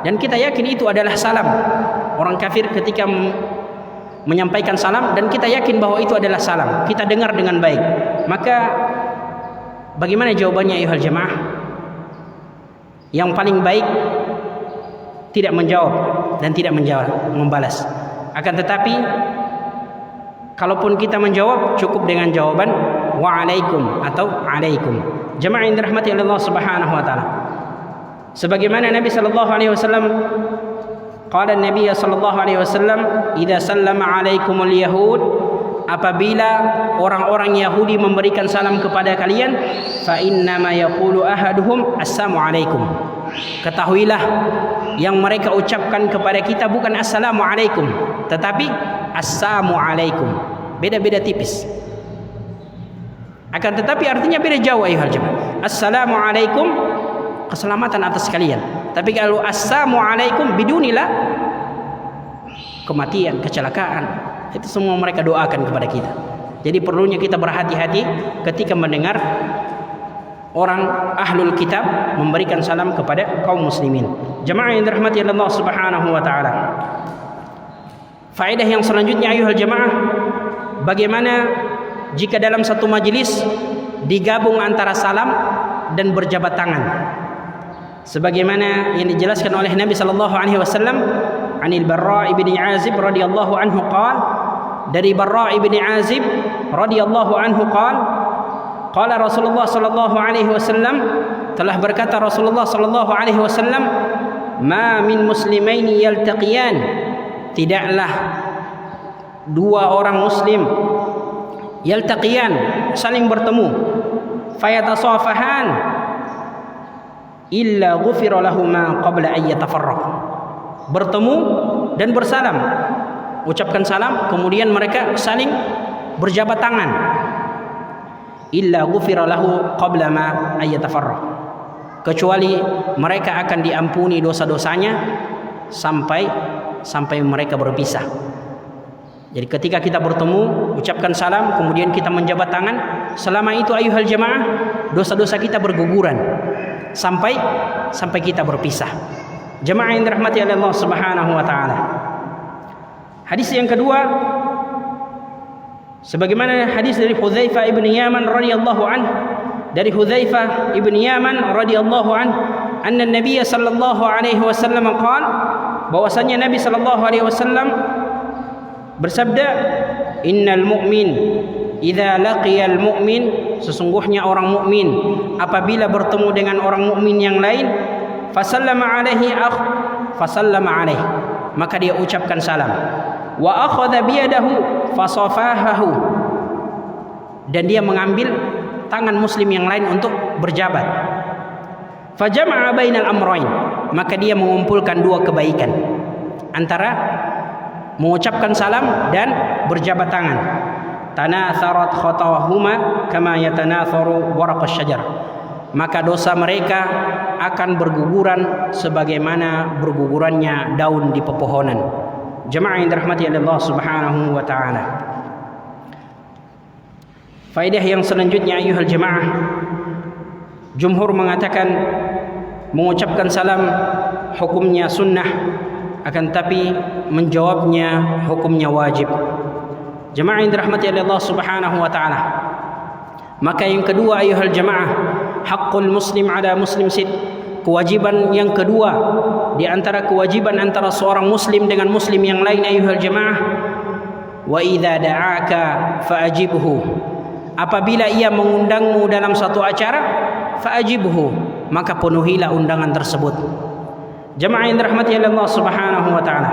Speaker 1: dan kita yakin itu adalah salam. Orang kafir ketika menyampaikan salam dan kita yakin bahwa itu adalah salam, kita dengar dengan baik, maka bagaimana jawabannya ayuhal jemaah? Yang paling baik tidak menjawab dan tidak membalas. Akan tetapi kalaupun kita menjawab, cukup dengan jawaban wa'alaikum atau alaikum. Jemaah yang dirahmati Allah Subhanahu wa taala. Sebagaimana Nabi sallallahu alaihi wasallam, qala Nabi sallallahu alaihi wasallam, idza sallama alaikumul yahud apabila orang-orang Yahudi memberikan salam kepada kalian, fa innama yaqulu ahaduhum assalamu alaikum. Ketahuilah yang mereka ucapkan kepada kita bukan assalamu alaikum, tetapi assalamu alaikum. Beda-beda tipis. Akan tetapi artinya beda jauh ayuhal jemaah. Assalamu alaikum, keselamatan atas kalian. Tapi kalau assalamu alaikum bidunilah, kematian, kecelakaan, itu semua mereka doakan kepada kita. Jadi perlunya kita berhati-hati ketika mendengar orang ahlul kitab memberikan salam kepada kaum muslimin. Jemaah yang dirahmati Allah Subhanahu wa taala. Faedah yang selanjutnya ayuhal jemaah, bagaimana jika dalam satu majelis digabung antara salam dan berjabat tangan. Sebagaimana yang dijelaskan oleh Nabi sallallahu alaihi wasallam, Anil Barra ibn Azib radhiyallahu anhu qala, dari Barra ibn Azib radhiyallahu anhu qala Rasulullah sallallahu alaihi wasallam, telah berkata Rasulullah sallallahu alaihi wasallam, ma min muslimaini yaltaqiyan, tidaklah dua orang muslim yaltaqiyan, saling bertemu, fayatasafahan illa ghufira lahu ma qabla an yatafarraq, bertemu dan bersalam, ucapkan salam, kemudian mereka saling berjabat tangan, illa ghufira lahu qabla ma an yatafarraq, kecuali mereka akan diampuni dosa-dosanya sampai mereka berpisah. Jadi ketika kita bertemu, ucapkan salam, kemudian kita menjabat tangan, selama itu ayuhal jemaah, dosa-dosa kita berguguran sampai kita berpisah. Jemaah yang dirahmati Allah Subhanahu wa taala. Hadis yang kedua, sebagaimana hadis dari Hudzaifah ibn Yaman radhiyallahu anhu, dari Hudzaifah ibn Yaman radhiyallahu anhu, anna Nabiy sallallahu alaihi wasallam qala, bahwasanya Nabi sallallahu alaihi wasallam bersabda, innal mu'min idza laqiyal mu'min, sesungguhnya orang mukmin apabila bertemu dengan orang mukmin yang lain, fasallama alaihi fasallama alaihi, maka dia ucapkan salam, wa akhadha biyadahu fasafahahu, dan dia mengambil tangan muslim yang lain untuk berjabat, fajama'a bainal amrayn, maka dia mengumpulkan dua kebaikan antara mengucapkan salam dan berjabat tangan. Tanatharat khatahuma kama yatanatharu waraqasy syajar, maka dosa mereka akan berguguran sebagaimana bergugurannya daun di pepohonan. Jemaah yang dirahmati Allah Subhanahu wa taala. Faedah yang selanjutnya ayuhal jemaah, jumhur mengatakan mengucapkan salam hukumnya sunnah, akan tapi menjawabnya hukumnya wajib. Jemaah yang dirahmati Allah Subhanahu wa taala. Maka yang kedua ayuhal jemaah, haqqul muslim ala muslim sid, kewajiban yang kedua di antara kewajiban antara seorang muslim dengan muslim yang lain ayuhal jemaah, wa idza da'aka fa'ajibhu, apabila ia mengundangmu dalam satu acara, fa'ajibhu, maka penuhilah undangan tersebut. Jemaah yang dirahmati Allah Subhanahu wa taala.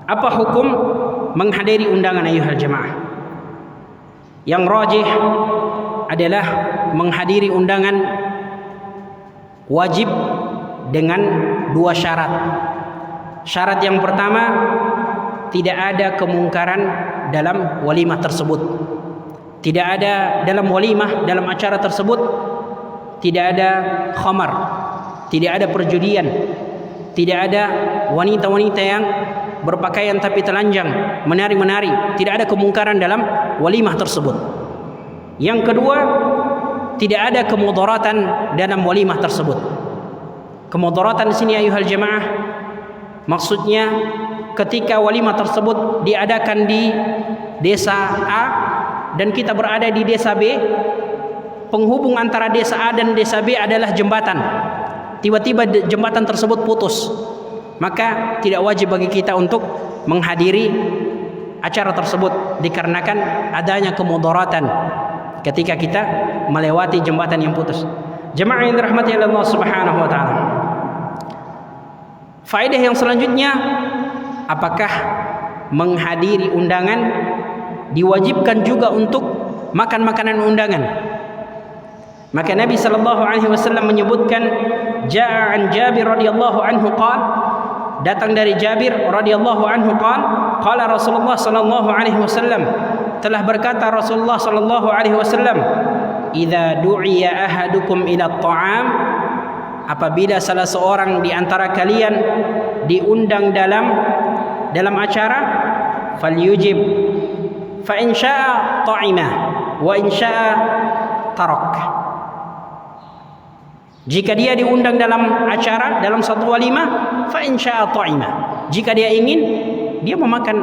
Speaker 1: Apa hukum menghadiri undangan ayuhal jemaah? Yang rajih adalah menghadiri undangan wajib dengan dua syarat. Syarat yang pertama, tidak ada kemungkaran dalam walimah tersebut. Tidak ada dalam walimah, dalam acara tersebut tidak ada khamar, tidak ada perjudian, tidak ada wanita-wanita yang berpakaian tapi telanjang, menari-menari, tidak ada kemungkaran dalam walimah tersebut. Yang kedua, tidak ada kemudaratan dalam walimah tersebut. Kemudaratan di sini ayuhal jemaah, maksudnya ketika walimah tersebut diadakan di desa A dan kita berada di desa B, penghubung antara desa A dan desa B adalah jembatan. Tiba-tiba jembatan tersebut putus, maka tidak wajib bagi kita untuk menghadiri acara tersebut dikarenakan adanya kemudaratan ketika kita melewati jembatan yang putus. Jemaah yang dirahmati Allah Subhanahu wa taala. Faedah yang selanjutnya, apakah menghadiri undangan diwajibkan juga untuk makan makanan undangan. Maka Nabi sallallahu alaihi wasallam menyebutkan, jaa an Jabir radhiyallahu anhu qala, datang dari Jabir radhiyallahu anhu qala Rasulullah sallallahu alaihi wasallam, telah berkata Rasulullah sallallahu alaihi wasallam, idza du'iya ahadukum ila at-ta'am, apabila salah seorang di antara kalian diundang dalam acara, falyujib, fa in syaa'a ta'ima wa in syaa'a tarak. Jika dia diundang dalam acara, dalam satu walimah, fa in syaa'a ta'ima, jika dia ingin, dia memakan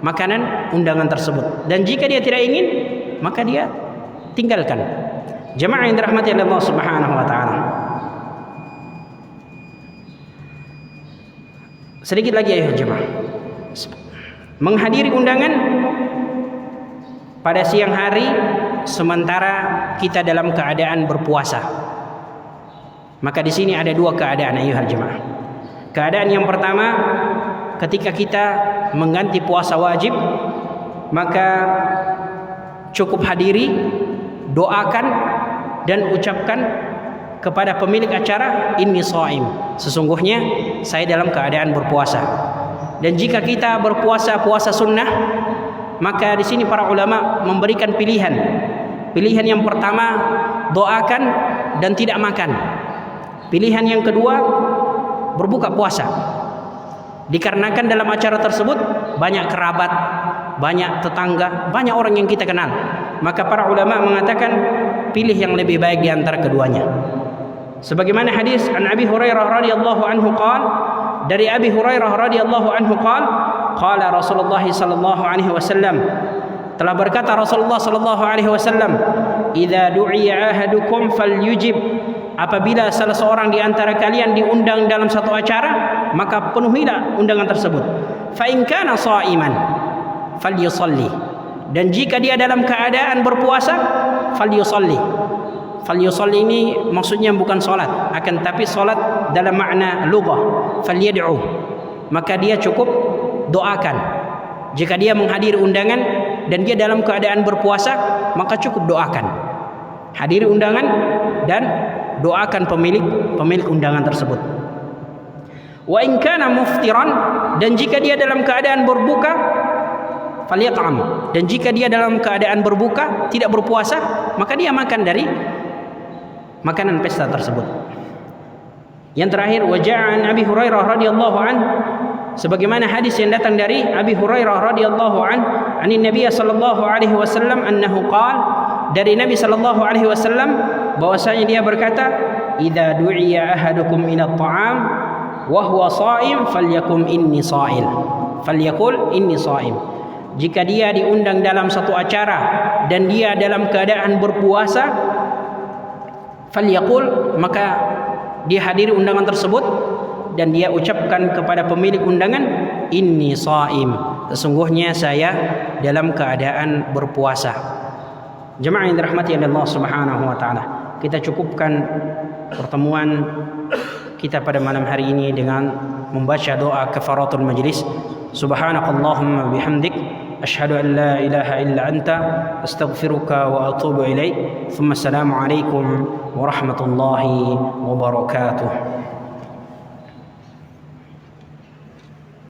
Speaker 1: makanan undangan tersebut, dan jika dia tidak ingin, maka dia tinggalkan. Jemaah yang dirahmati Allah Subhanahu wa taala. Sedikit lagi ya jemaah. Menghadiri undangan pada siang hari sementara kita dalam keadaan berpuasa. Maka di sini ada dua keadaan ayuhal jemaah. Keadaan yang pertama, ketika kita mengganti puasa wajib, maka cukup hadiri, doakan dan ucapkan kepada pemilik acara, inni shaim, sesungguhnya saya dalam keadaan berpuasa. Dan jika kita berpuasa puasa sunnah, maka di sini para ulama memberikan pilihan. Pilihan yang pertama, doakan dan tidak makan. Pilihan yang kedua, berbuka puasa. Dikarenakan dalam acara tersebut banyak kerabat, banyak tetangga, banyak orang yang kita kenal. Maka para ulama mengatakan pilih yang lebih baik di antara keduanya. Sebagaimana hadis an Abi Hurairah radhiyallahu anhu qala, dari Abi Hurairah radhiyallahu anhu qala Rasulullah sallallahu alaihi wasallam, telah berkata Rasulullah sallallahu alaihi wasallam, idza du'iya ahadukum falyujib, apabila salah seorang di antara kalian diundang dalam satu acara, maka penuhilah undangan tersebut. Fa in kana sha'iman falyusalli, dan jika dia dalam keadaan berpuasa, falyusalli. Falyusalli ini maksudnya bukan solat, akan tapi solat dalam makna lughah. Falyad'u, maka dia cukup doakan. Jika dia menghadiri undangan dan dia dalam keadaan berpuasa, maka cukup doakan. Hadiri undangan dan doakan pemilik undangan tersebut. Wa in kana muftiran, dan jika dia dalam keadaan berbuka, falyat'am, dan jika dia dalam keadaan berbuka tidak berpuasa, maka dia makan dari makanan pesta tersebut. Yang terakhir, waja'an Abi Hurairah radhiyallahu an, sebagaimana hadis yang datang dari Abi Hurairah radhiyallahu an, anin Nabi sallallahu alaihi wasallam annahu qala, dari Nabi sallallahu alaihi wasallam bahwasanya dia berkata, idza du'iya ahadukum ila at-ta'am wa huwa sha'im falyaqum inni sha'il, falyaqul inni sha'im. Jika dia diundang dalam satu acara dan dia dalam keadaan berpuasa, falyaqul, maka dia hadiri undangan tersebut dan dia ucapkan kepada pemilik undangan, inni shaim, sesungguhnya saya dalam keadaan berpuasa. Jemaah yang dirahmati Allah Subhanahu wa taala, kita cukupkan pertemuan kita pada malam hari ini dengan membaca doa kafaratul majlis. Subhanakallahumma bihamdik, asyhadu an la ilaha illa anta, astaghfiruka wa atubu ilaik. Thumma assalamu alaikum warahmatullahi wabarakatuh.